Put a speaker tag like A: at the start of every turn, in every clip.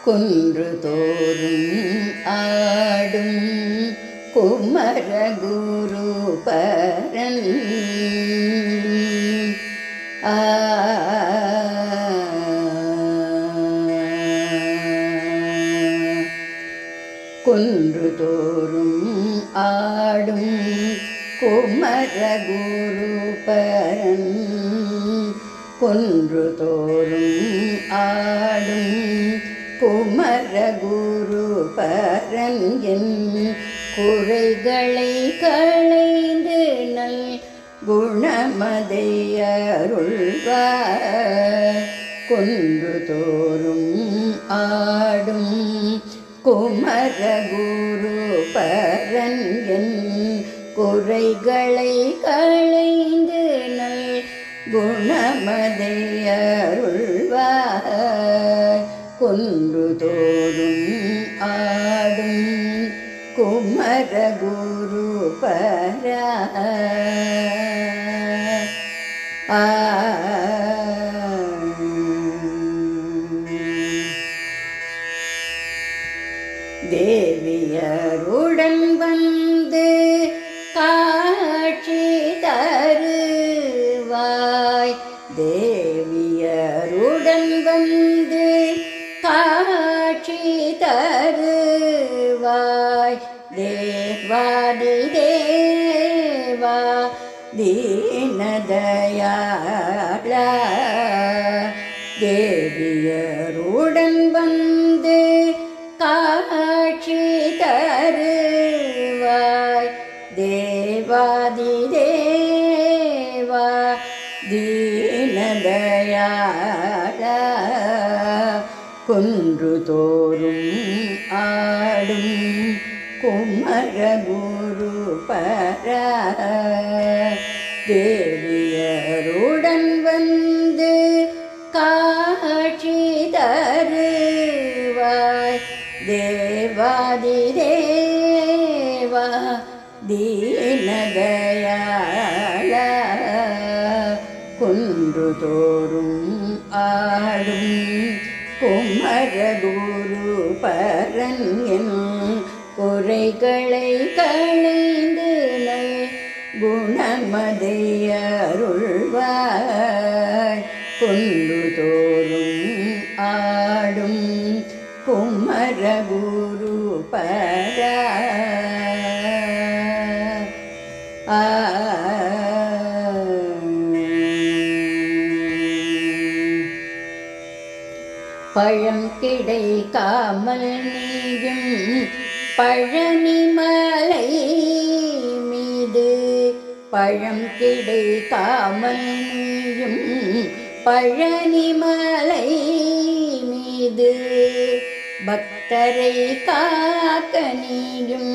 A: குன்று தோறும் ஆடும் குமர குரு பரன் குன்று தோறும் ஆடும் குமர குரு பரன் குன்று தோறும் ஆடும் குமர குரு பரன் என் குறைகளை களைந்து நல் குணமதை அருள்வார். குன்று தோறும் ஆடும் குமர குரு பரன் என் குறைகளை களைந்து நல் குணமதை அருள்வார். குன்று தோறும் ஆடும் குமர குரு பரா தேவியருடன் வந்து காட்சி தருவாய். தேவியருடன் வந்து காட்சி தருவாய். தேவாதி தேவா தீனதயாளா தேவியருடன் வந்து காட்சி தருவாய். தேவாதி தேவா தீனதயாளா குன்று தோறும் ஆடும் குமர குரு பரா தேவியருடன் வந்து காட்சி தருவாய். தேவாதி தேவா தீனதயாளா குன்று தோறும் ஆடும் குமர குரு பரன் என் குறைகளை களைந்து நல் குணமதை அருள்வாய். குன்று தோறும் ஆடும் குமர குரு பரா பழம் கிடைக்காமல் நீயும் பழனிமலை மீது பழம் கிடைக்காமல் நீயும் பழனிமலை மீது பக்தரை காக்க நீயும்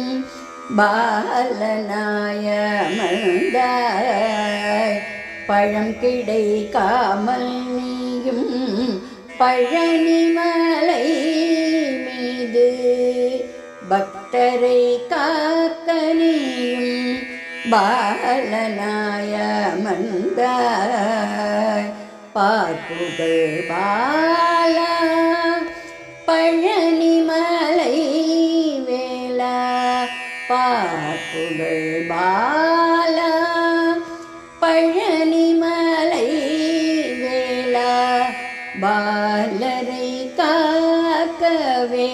A: பாலனாய அமர்ந்தாய். பழம் கிடைக்காமல் நீயும் பழனிமலை மீது பக்தரை காக்க நீயும் பாலனாய அமர்ந்தாய். பார்ப்புகள் பாலா பழனிமலை வேளா பார்ப்புகள் பாலா பழனிமலை வேளா பாலரை காக்கவே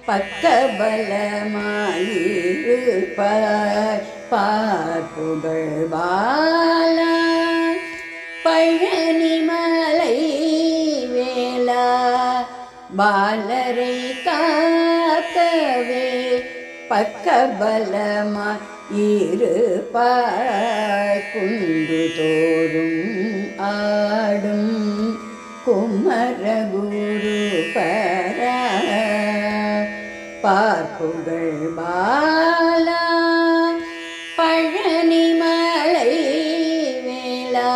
A: பக்கபலமாயிருப்பாய். பார்ப்புகள் பாலா பழனிமலை வேளா பாலரை காக்கவே பக்கபலமாயிருப்பாய். குன்று தோறும் ஆடும் குமர குரு பரா பார்ப்புகள் பாலா பழனிமலை வேளா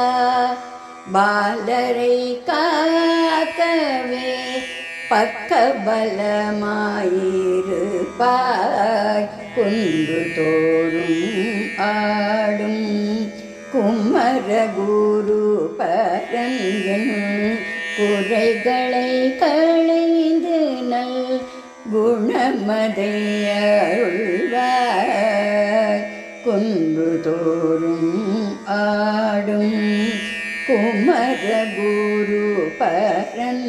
A: பாலரை காக்கவே பக்கபலமாயிருப்பாய். குன்று தோறும் ஆடும் குமர குரு பரன் என் குறைகளை களைந்து நல் குணமதை அருள்வாய் குன்று தோறும் ஆடும் குமர குரு பரன்